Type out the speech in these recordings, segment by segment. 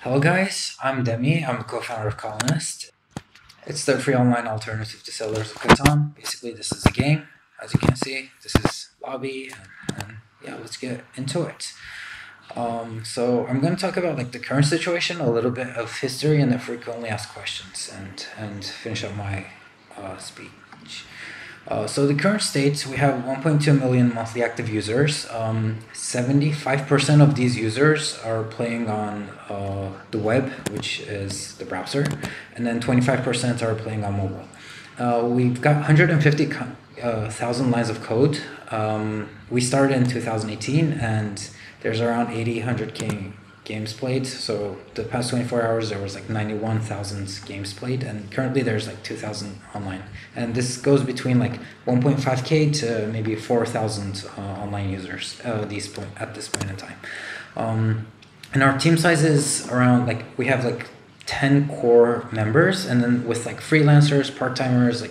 Hello guys, I'm Demi, I'm the co-founder of Colonist. It's the free online alternative to Settlers of Catan. Basically this is a game, as you can see, this is lobby, and yeah, let's get into it. So I'm going to talk about the current situation, a little bit of history, and the frequently asked questions, and finish up my speech. So the current state, we have 1.2 million monthly active users. 75% of these users are playing on the web, which is the browser, and then 25% are playing on mobile. We've got 150,000 lines of code. We started in 2018, and there's around 100K games played. So the past 24 hours there was 91,000 games played, and currently there's 2,000 online, and this goes between 1.5K to maybe 4,000 online users at this point in time. And our team size is around we have 10 core members, and then with freelancers, part-timers,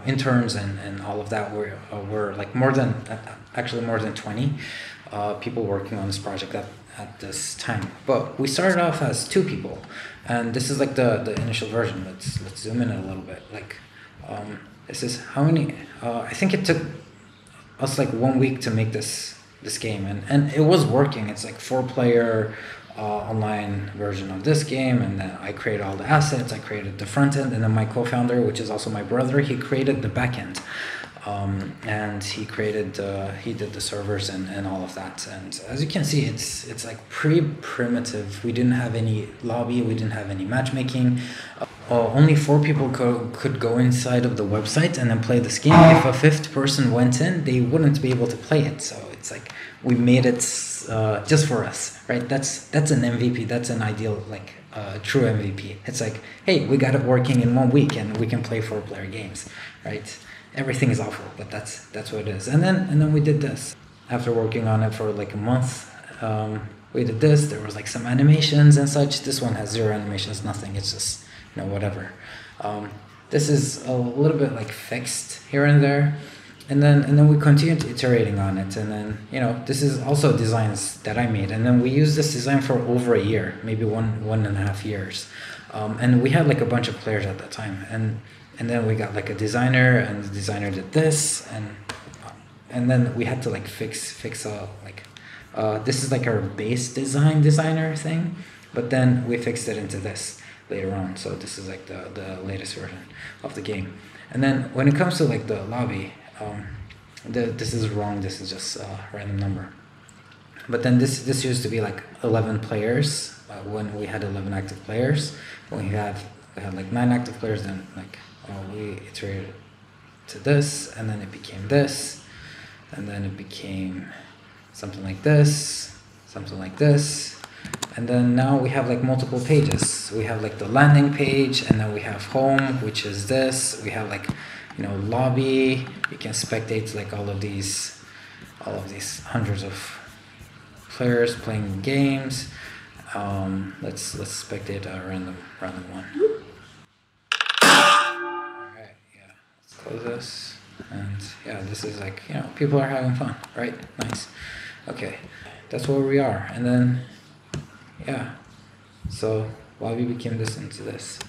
interns, and all of that, we're more than 20 people working on this project at this time. But we started off as 2 people, and this is the initial version. Let's zoom in a little bit. This is how many. I think it took us 1 week to make this game, and it was working. It's 4-player online version of this game, and then I created all the assets. I created the front end, and then my co-founder, which is also my brother, he created the back end. And he did the servers and all of that. And as you can see, it's pretty primitive. We didn't have any lobby, we didn't have any matchmaking. Only 4 people could go inside of the website and then play this game. If a 5th person went in, they wouldn't be able to play it. So it's we made it just for us, right? That's an MVP. That's an ideal true MVP. It's hey, we got it working in 1 week, and we can play 4-player games, right? Everything is awful, but that's what it is. And then we did this. After working on it for a month, we did this. There was some animations and such. This one has 0 animations, nothing. It's just whatever. This is a little bit fixed here and there, and then we continued iterating on it. And then this is also designs that I made, and then we used this design for over a year, maybe one and a half years, and we had a bunch of players at that time, and then we got a designer, and the designer did this, and then we had to fix this is our base designer thing, but then we fixed it into this later on. So this is the latest version of the game. And then when it comes to the lobby, this is wrong. This is just a random number. But then this used to be 11 players when we had 11 active players. When we had 9 active players, then we iterated to this, and then it became this, and then it became something like this, and then now we have multiple pages. We have the landing page, and then we have home, which is this. We have lobby. You can spectate all of these hundreds of players playing games. Let's spectate a random one. Close this, and yeah, this is people are having fun, right? Nice. Okay, that's where we are. And then so lobby became this into this.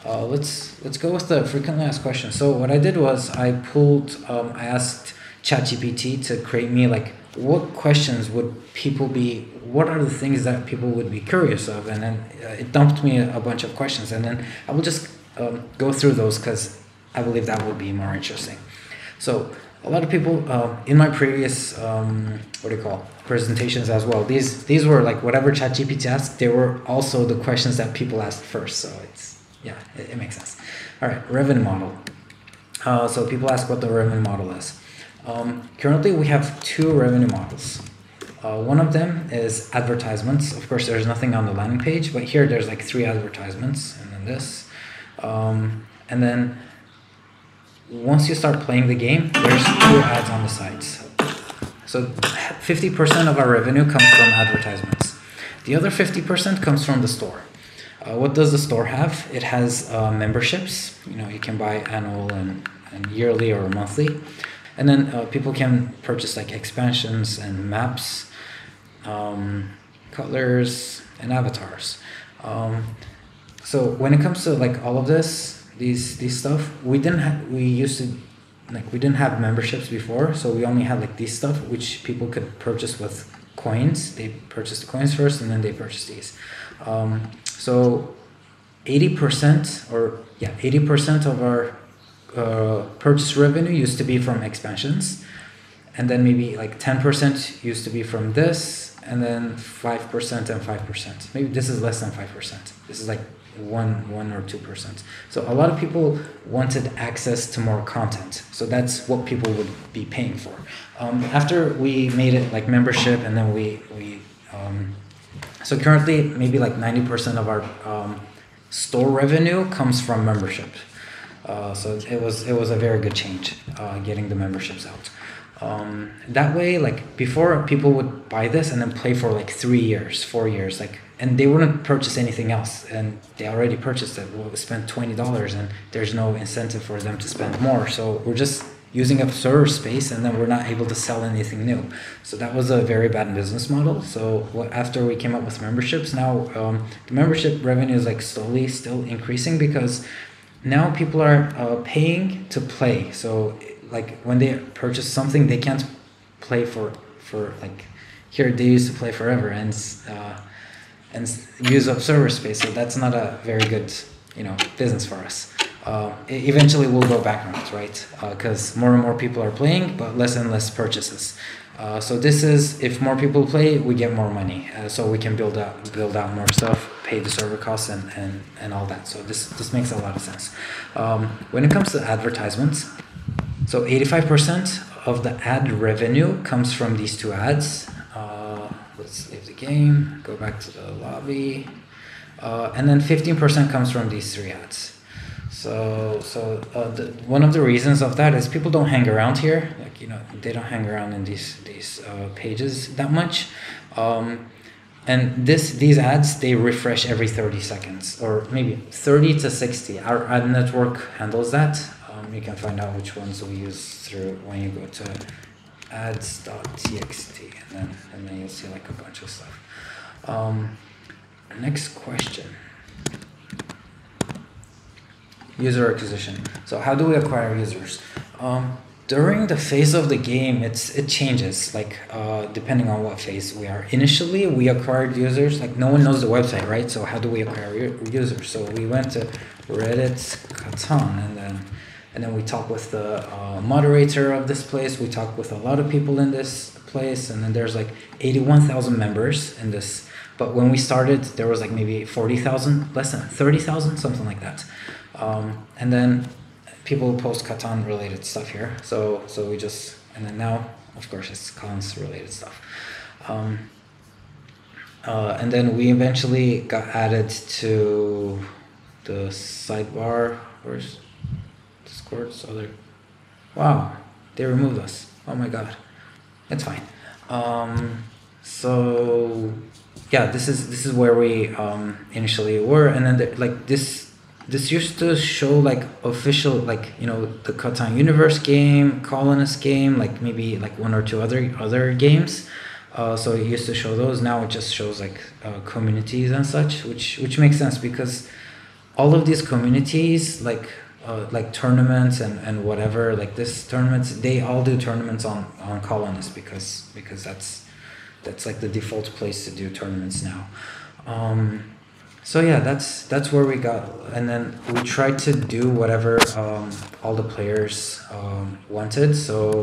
Let's go with the frequently asked questions. So what I did was I asked ChatGPT to create me what questions would people be, what are the things that people would be curious of, and then it dumped me a bunch of questions, and then I will just go through those because I believe that would be more interesting. So a lot of people in my previous presentations as well, these were whatever ChatGPT asked, they were also the questions that people asked first. So it makes sense. All right, revenue model. So people ask what the revenue model is. Currently we have 2 revenue models. One of them is advertisements. Of course, there's nothing on the landing page, but here there's 3 advertisements, and then this, and then once you start playing the game, there's 2 ads on the sides. So 50% of our revenue comes from advertisements. The other 50% comes from the store. What does the store have? It has memberships. You can buy annual and yearly or monthly. And then people can purchase expansions and maps, colors, and avatars. So when it comes to like all of this, these stuff, we didn't have memberships before, so we only had like these stuff which people could purchase with coins. They purchased the coins first, and then they purchased these. So 80% of our purchase revenue used to be from expansions, and then maybe like 10% used to be from this, and then 5% and 5%. Maybe this is less than 5%. This is like 1 or 2%. So a lot of people wanted access to more content. So that's what people would be paying for. After we made it like membership, and then so currently maybe like 90% of our store revenue comes from membership. So it was a very good change, getting the memberships out. That way, like before, people would buy this and then play for like 3 years, 4 years, like, and they wouldn't purchase anything else, and they already purchased it. We'll spend $20, and there's no incentive for them to spend more. So we're just using up server space, and then we're not able to sell anything new. So that was a very bad business model. So after we came up with memberships, now the membership revenue is like slowly still increasing, because now people are paying to play. So like when they purchase something, they can't play for like, here they used to play forever and use up server space. So that's not a very good business for us. Eventually we'll go bankrupt, right? Because more and more people are playing, but less and less purchases. So this is, if more people play, we get more money. So we can build out more stuff, pay the server costs, and all that. So this makes a lot of sense. When it comes to advertisements, so 85% of the ad revenue comes from these two ads. Let's leave the game, go back to the lobby, and then 15% comes from these 3 ads. So one of the reasons of that is people don't hang around here. Like, they don't hang around in these pages that much. And these ads, they refresh every 30 seconds, or maybe 30 to 60. Our ad network handles that. You can find out which ones we use through when you go to ads.txt, and then you'll see like a bunch of stuff. Next question. User acquisition. So how do we acquire users? During the phase of the game, it changes, like depending on what phase we are. Initially, we acquired users, like no one knows the website, right? So how do we acquire users? So we went to Reddit Catan, and then we talked with the moderator of this place. We talked with a lot of people in this place, and then there's like 81,000 members in this. But when we started, there was like maybe 40,000, less than 30,000, something like that. And then people post Catan related stuff here. So we just, and then now, of course, it's cons related stuff. And then we eventually got added to the sidebar. Where's Discord? So wow, they removed us. Oh my God, it's fine. So yeah, this is where we initially were, and then like this used to show like official, like the Catan Universe game, Colonist game, like maybe like 1 or 2 other games. So it used to show those. Now it just shows like communities and such, which makes sense, because all of these communities, like tournaments and whatever, like this tournaments, they all do tournaments on Colonist, because that's like the default place to do tournaments now. So yeah, that's where we got, and then we tried to do whatever all the players wanted. So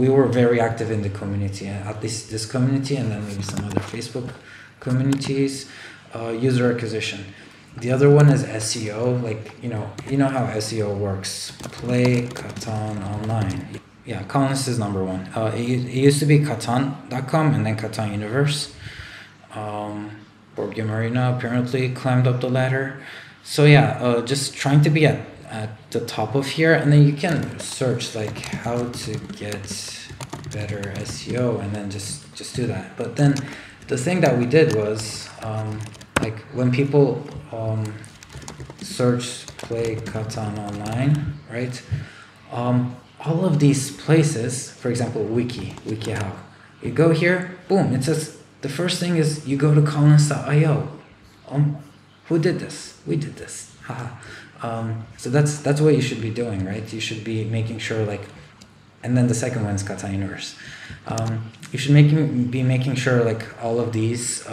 we were very active in the community, at least this community, and then maybe some other Facebook communities. User acquisition. The other one is SEO. Like you know how SEO works. Play Catan online. Yeah, Colonist is number 1. It used to be Catan.com and then Catan Universe. Board Game Arena apparently climbed up the ladder. So yeah, just trying to be at the top of here, and then you can search like how to get better SEO, and then just do that. But then the thing that we did was like when people search play Catan online, right? All of these places, for example, WikiHow, you go here, boom, it says, the first thing is you go to colonist.io. Who did this? We did this. Haha. So that's what you should be doing, right? You should be making sure like, and then the second one is Kata Universe. You should be making sure like all of these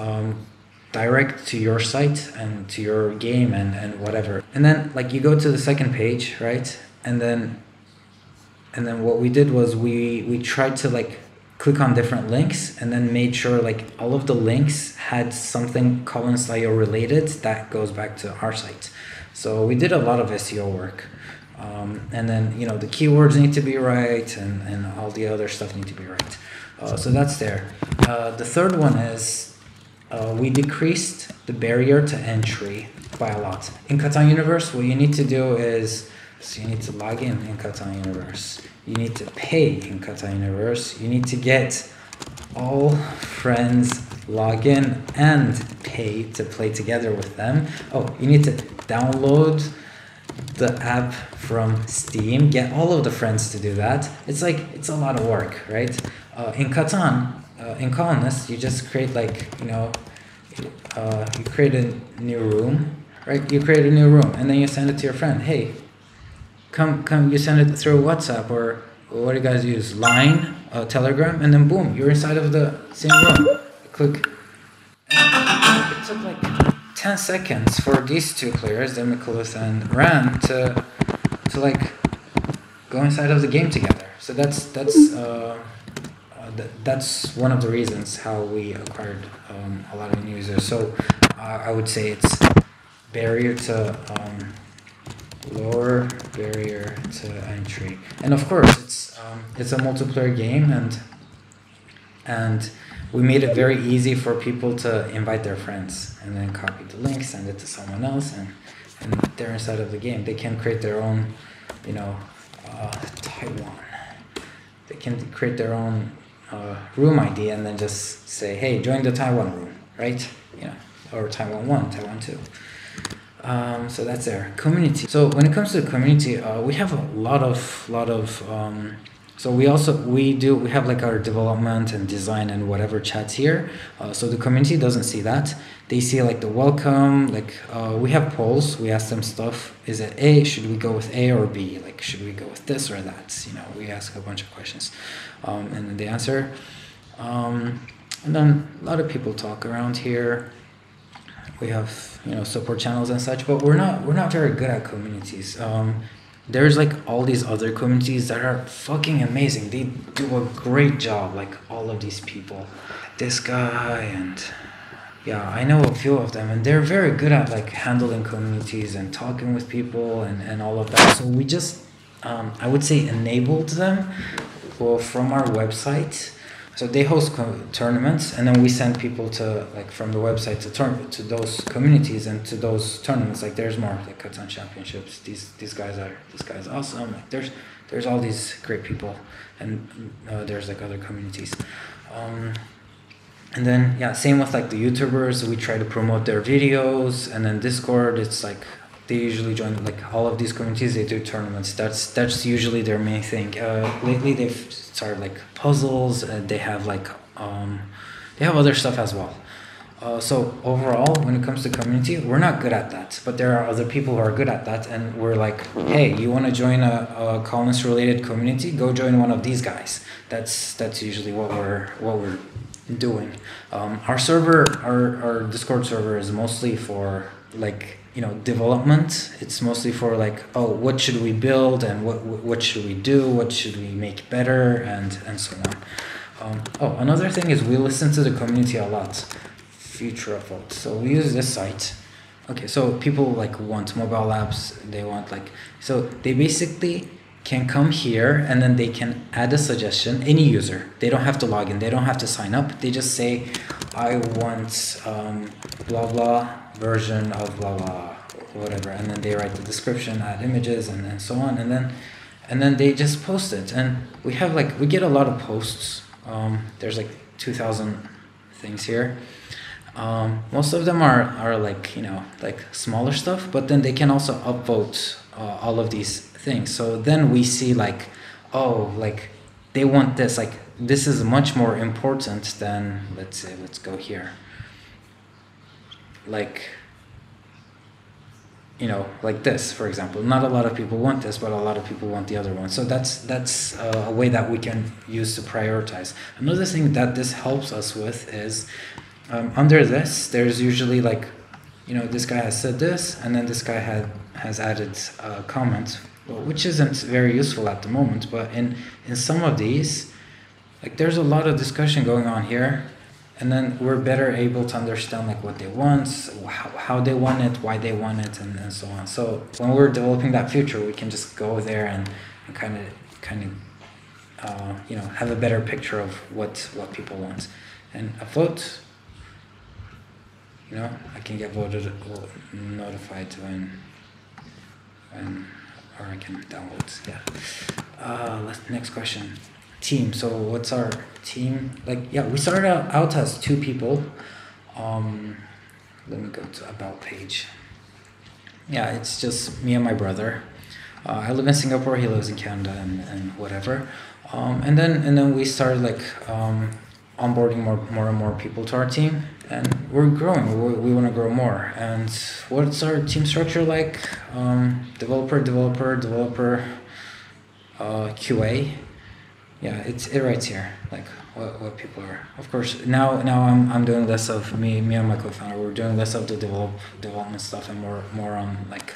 direct to your site and to your game and whatever. And then like you go to the second page, right? And then what we did was we tried to like click on different links and then made sure like all of the links had something Colonist.io related that goes back to our site. So we did a lot of SEO work. And then, you know, the keywords need to be right and all the other stuff need to be right. So that's there. The third one is we decreased the barrier to entry by a lot. In Kata Universe, what you need to do is, so you need to log in Kata Universe. You need to pay in Kata Universe. You need to get all friends log in and pay to play together with them. Oh, you need to download the app from Steam, get all of the friends to do that. It's like, it's a lot of work, right? In Catan, in Colonist, you just create like, you know, you create a new room, right? You create a new room and then you send it to your friend. Hey, come, you send it through WhatsApp or what do you guys use? Line, Telegram, and then boom, you're inside of the same room. Click. It took like 10 seconds for these two players, Demi Yilmaz and Ran, to like go inside of the game together. So that's one of the reasons how we acquired a lot of new users. So I would say it's barrier to lower barrier to entry, and of course it's a multiplayer game, and we made it very easy for people to invite their friends and then copy the link, send it to someone else, and they're inside of the game. They can create their own, you know, Taiwan. They can create their own room ID and then just say, hey, join the Taiwan room, right? You know, or Taiwan 1, Taiwan 2. So that's there. Community. So when it comes to the community, we have a lot of so we have like our development and design and whatever chats here. So the community doesn't see that. They see like the welcome, like we have polls. We ask them stuff. Is it A? Should we go with A or B? Like, should we go with this or that? You know, we ask a bunch of questions, and then they answer. And then a lot of people talk around here. We have, you know, support channels and such, but we're not very good at communities. There's like all these other communities that are fucking amazing. They do a great job, like all of these people. This guy and yeah, I know a few of them, and they're very good at like handling communities and talking with people and all of that. So we just, I would say, enabled them from our website. So they host tournaments, and then we send people to like from the website to those communities and to those tournaments. Like there's more like Catan championships. This guy's awesome. Like there's all these great people, and there's like other communities. And then yeah, same with like the YouTubers. We try to promote their videos, and then Discord. It's like they usually join like all of these communities. They do tournaments. That's usually their main thing. Lately they've started like puzzles. They have like they have other stuff as well. So overall, when it comes to community, we're not good at that. But there are other people who are good at that, and we're like, hey, you want to join a Colonist related community? Go join one of these guys. That's usually what we're doing. Our server, our Discord server is mostly for like, you know, development. It's mostly for like, oh, what should we build and what should we do? What should we make better and so on. Oh, another thing is we listen to the community a lot. Future of vote. So we use this site. Okay, so people like want mobile apps. They want like, so they basically can come here and then they can add a suggestion. Any user. They don't have to log in. They don't have to sign up. They just say, I want blah blah version of blah blah whatever, and then they write the description, add images, and then so on, and then they just post it. And we have like, we get a lot of posts. There's like 2,000 things here. Most of them are like, you know, like smaller stuff, but then they can also upvote all of these things. So then we see like, oh, like they want this, like this is much more important than, let's say, let's go here. Like you know, like this, for example. Not a lot of people want this, but a lot of people want the other one. So that's a way that we can use to prioritize. Another thing that this helps us with is under this, there's usually like, you know, this guy has said this, and then this guy has added a comment, which isn't very useful at the moment. But in some of these, like there's a lot of discussion going on here. And then we're better able to understand like what they want, how they want it, why they want it, and so on. So when we're developing that future, we can just go there and kind of you know, have a better picture of what people want. And a vote, you know, I can get notified when or I can download. Yeah. Next question. Team. So what's our team? Like, yeah, we started out as 2 people. Let me go to about page. Yeah, it's just me and my brother. I live in Singapore, he lives in Canada, and whatever. And then we started like onboarding more and more people to our team, and we're growing. We want to grow more. And what's our team structure like? Developer, QA. Yeah, it writes here like what people are. Of course, now I'm doing less of me and my co-founder. We're doing less of the development stuff and more on like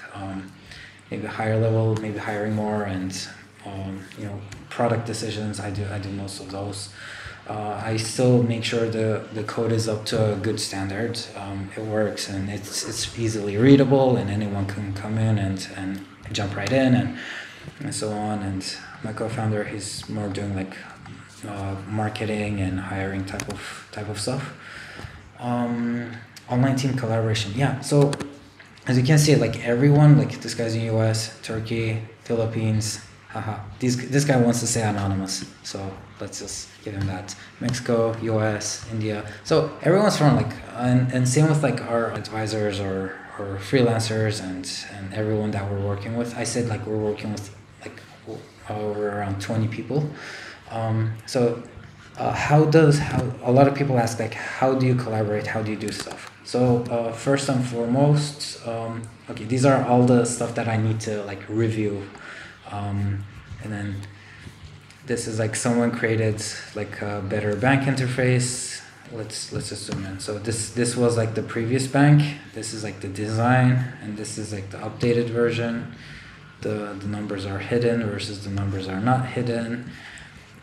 maybe higher level, maybe hiring more, and you know, product decisions. I do most of those. I still make sure the code is up to a good standard. It works and it's easily readable, and anyone can come in and jump right in and so on. And my co-founder, he's more doing like marketing and hiring type of stuff. Online team collaboration. Yeah. So as you can see, like everyone, like this guy's in US, Turkey, Philippines. Haha. This guy wants to say anonymous, so let's just give him that. Mexico, US, India. So everyone's from like, and same with like our advisors or freelancers and everyone that we're working with. I said like we're working with like over around 20 people. So how a lot of people ask like, how do you collaborate? How do you do stuff? So first and foremost, okay, these are all the stuff that I need to like review. And then this is like someone created like a better bank interface. Let's just zoom in. So this was like the previous bank. This is like the design, and this is like the updated version. The numbers are hidden versus the numbers are not hidden,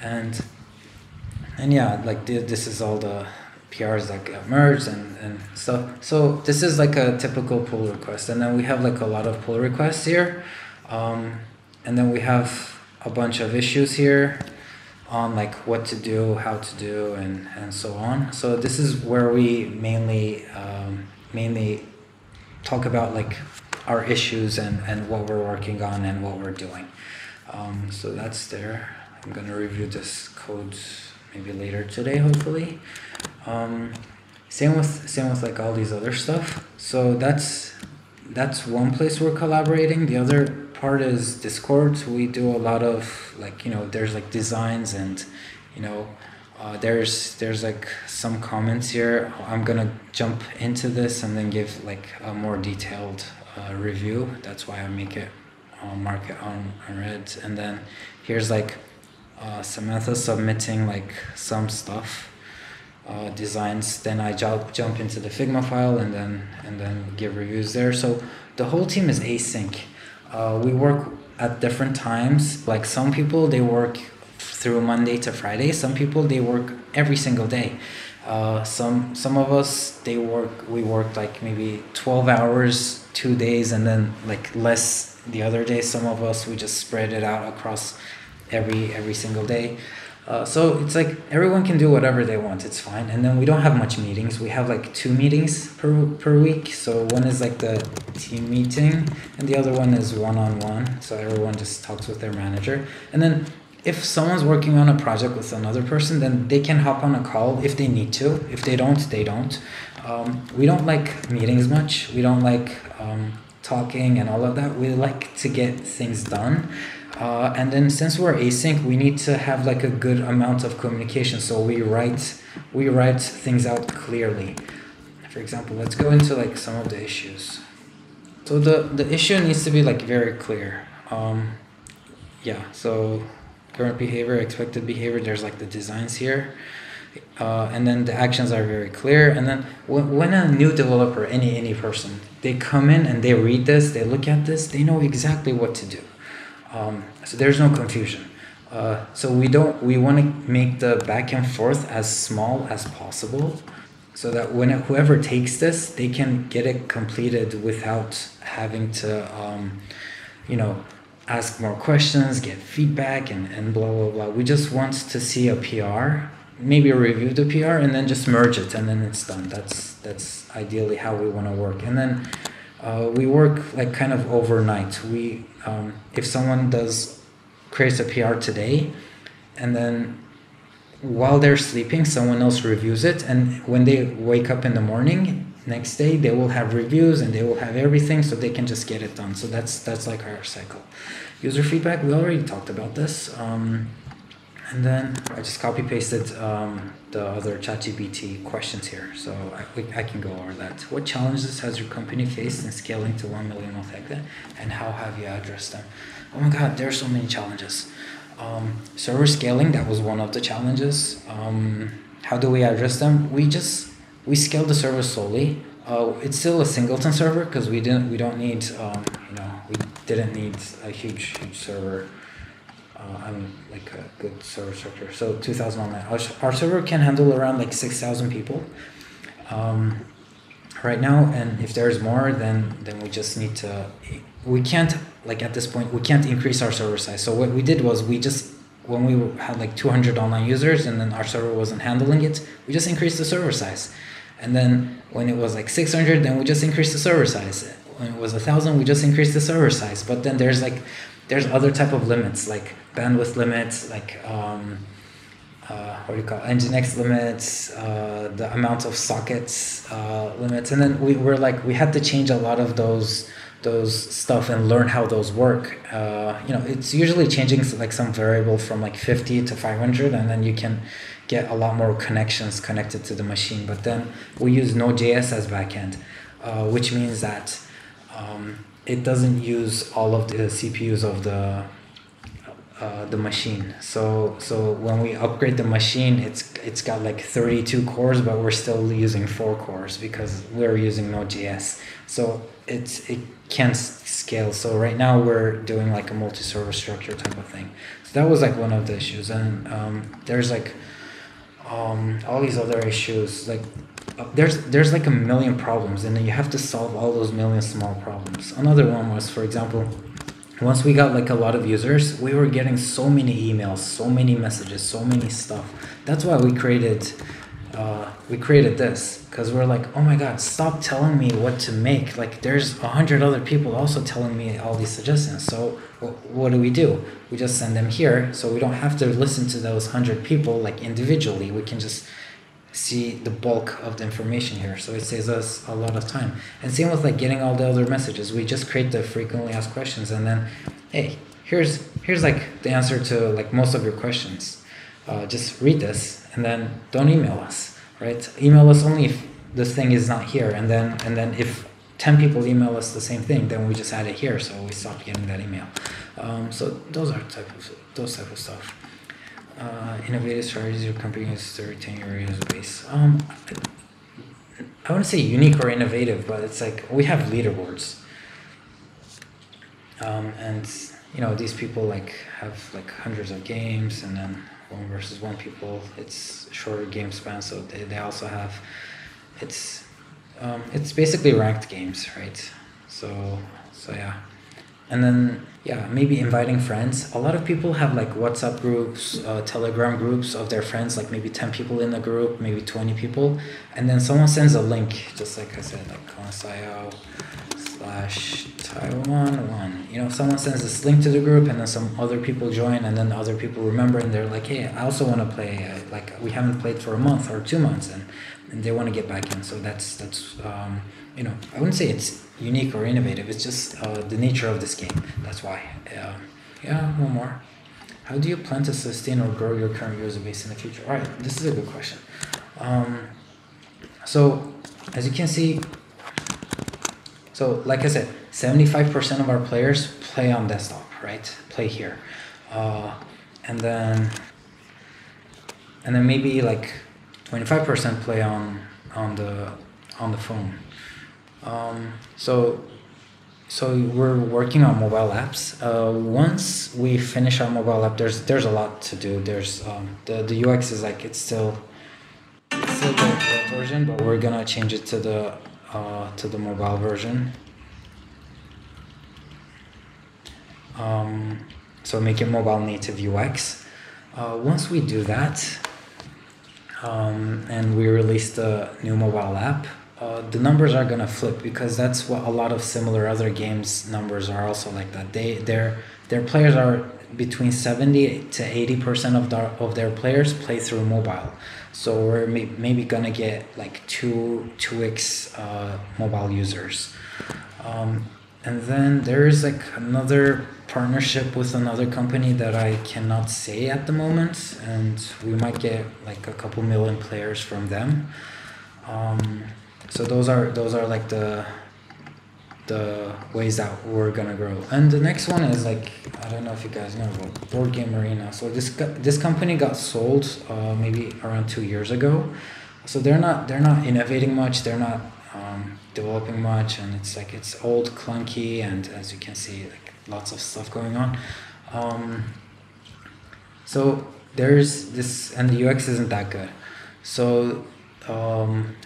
and yeah, like this is all the PRs that got merged and stuff. So this is like a typical pull request, and then we have like a lot of pull requests here. And then we have a bunch of issues here on like what to do, how to do, and so on. So this is where we mainly talk about like our issues and what we're working on and what we're doing. So that's there. I'm gonna review this code maybe later today, hopefully. Same with like all these other stuff. So that's one place we're collaborating. The other part is Discord. We do a lot of like, you know, there's like designs and, you know, there's like some comments here. I'm gonna jump into this and then give like a more detailed review. That's why I make it mark it on red. And then here's like Samantha submitting like some stuff, designs. Then I jump into the Figma file and then give reviews there. So the whole team is async. We work at different times. Like some people, they work through Monday to Friday. Some people, they work every single day. Some of us, we work like maybe 12 hours, 2 days, and then like less the other day. Some of us, we just spread it out across every single day. So it's like everyone can do whatever they want. It's fine. And then we don't have much meetings. We have like 2 meetings per week. So one is like the team meeting and the other one is one-on-one. So everyone just talks with their manager. And then if someone's working on a project with another person, then they can hop on a call if they need to. If they don't, they don't. We don't like meetings much. We don't like talking and all of that. We like to get things done. And then since we're async, we need to have like a good amount of communication. So we write things out clearly. For example, let's go into like some of the issues. So the issue needs to be like very clear. Yeah, so current behavior, expected behavior, there's like the designs here. And then the actions are very clear. And then when a new developer, any person, they come in and they read this, they look at this, they know exactly what to do. So there's no confusion. So we want to make the back and forth as small as possible, so that when whoever takes this, they can get it completed without having to, ask more questions, get feedback, and blah, blah, blah. We just want to see a PR, maybe review the PR, and then just merge it, and then it's done. That's ideally how we want to work. And then we work like kind of overnight. We, if someone creates a PR today, and then while they're sleeping, someone else reviews it, and when they wake up in the morning, next day, they will have reviews and they will have everything, so they can just get it done. So that's like our cycle. User feedback, we already talked about this. And then I just copy pasted the other ChatGPT questions here, so I can go over that. What challenges has your company faced in scaling to 1 million monthly, and how have you addressed them? Oh my God, there are so many challenges. Server scaling, that was one of the challenges. How do we address them? We scaled the server slowly. It's still a singleton server because we didn't need a huge server. Like a good server structure. So 2000 online. Our server can handle around like 6,000 people right now, and if there's more, then we just need to. We can't, like at this point, we can't increase our server size. So what we did was when we had like 200 online users and then our server wasn't handling it, we just increased the server size. And then when it was like 600, then we just increased the server size. When it was 1,000, we just increased the server size. But then there's other type of limits, like bandwidth limits, like Nginx limits, the amount of sockets limits, and then we had to change a lot of those stuff and learn how those work. It's usually changing like some variable from like 50 to 500, and then you can get a lot more connections connected to the machine. But then we use Node.js as backend, which means that it doesn't use all of the CPUs of the machine. So when we upgrade the machine, it's got like 32 cores, but we're still using 4 cores because we're using Node.js. So it can't scale. So right now we're doing like a multi-server structure type of thing. So that was like one of the issues, and there's like all these other issues. Like there's like a million problems, and then you have to solve all those million small problems. Another one was, for example, once we got like a lot of users, we were getting so many emails, so many messages, so many stuff. That's why we created this, because we're like, oh my God, stop telling me what to make. Like there's 100 other people also telling me all these suggestions. So what do? We just send them here, so we don't have to listen to those 100 people like individually. We can just see the bulk of the information here, so it saves us a lot of time. And same with like getting all the other messages. We just create the frequently asked questions, and then hey, here's like the answer to like most of your questions. Just read this, and then don't email us, right? Email us only if this thing is not here, and then if 10 people email us the same thing, then we just add it here, so we stop getting that email. So those type of stuff. Innovative strategies your company uses to retain your user base. I wouldn't say unique or innovative, but it's like we have leaderboards, and these people like have like hundreds of games, and then 1 versus 1 people, it's shorter game span, so they also have it's basically ranked games, right? So yeah. And then, yeah, maybe inviting friends. A lot of people have like WhatsApp groups, Telegram groups of their friends, like maybe 10 people in the group, maybe 20 people. And then someone sends a link, just like I said, like Colonist.io/Taiwan1. Someone sends this link to the group, and then some other people join, and then other people remember, and they're like, hey, I also want to play. Like we haven't played for a month or 2 months, and they want to get back in. So that's I wouldn't say it's unique or innovative. It's just the nature of this game. That's why. Yeah, one more. How do you plan to sustain or grow your current user base in the future? All right, this is a good question. So as you can see, So like I said, 75% of our players play on desktop, right? Play here. And then maybe like 25% play on the phone. So we're working on mobile apps. Once we finish our mobile app, there's a lot to do. There's the UX is like it's still the web version, but we're gonna change it to the mobile version. So make it mobile native UX. Once we do that, and we release the new mobile app, the numbers are gonna flip, because that's what a lot of similar other games numbers are also like that. Their players are between 70 to 80% of their players play through mobile. So we're maybe gonna get like 2x mobile users. And then there is like another partnership with another company that I cannot say at the moment, and we might get like a couple million players from them. So those are like the ways that we're gonna grow. And the next one is like, I don't know if you guys know about Board Game Arena. So this company got sold maybe around 2 years ago. So they're not innovating much. They're not developing much, and it's old, clunky, and as you can see, like lots of stuff going on. So there's this, and the UX isn't that good. So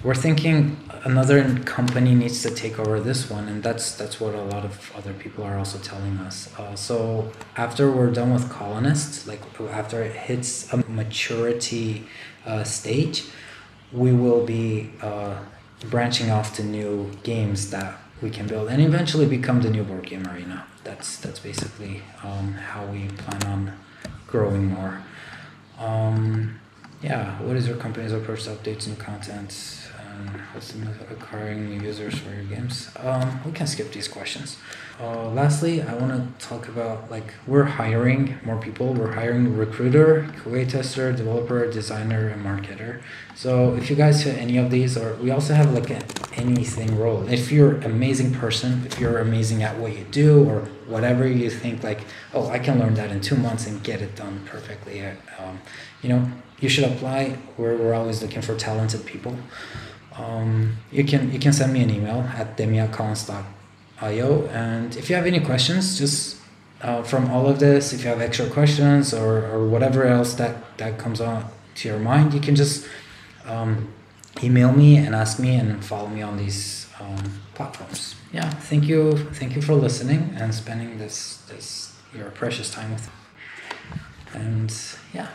we're thinking another company needs to take over this one, and that's what a lot of other people are also telling us. So after we're done with Colonist, like after it hits a maturity stage, we will be branching off to new games that we can build and eventually become the new Board Game Arena. That's basically how we plan on growing more. Yeah, what is your company's approach to updates, new content, and what's the method of acquiring new users for your games? We can skip these questions. Lastly, I want to talk about, like, we're hiring more people. We're hiring a recruiter, QA tester, developer, designer, and marketer. So if you guys fit any of these, or we also have like an anything role. If you're an amazing person, if you're amazing at what you do, or whatever you think, like, oh, I can learn that in 2 months and get it done perfectly, you know, you should apply. We're always looking for talented people. You can send me an email at demi@colonist.io, and if you have any questions, just from all of this, if you have extra questions or whatever else that comes on to your mind, you can just email me and ask me, and follow me on these platforms. Yeah, thank you for listening and spending this your precious time with me. And yeah.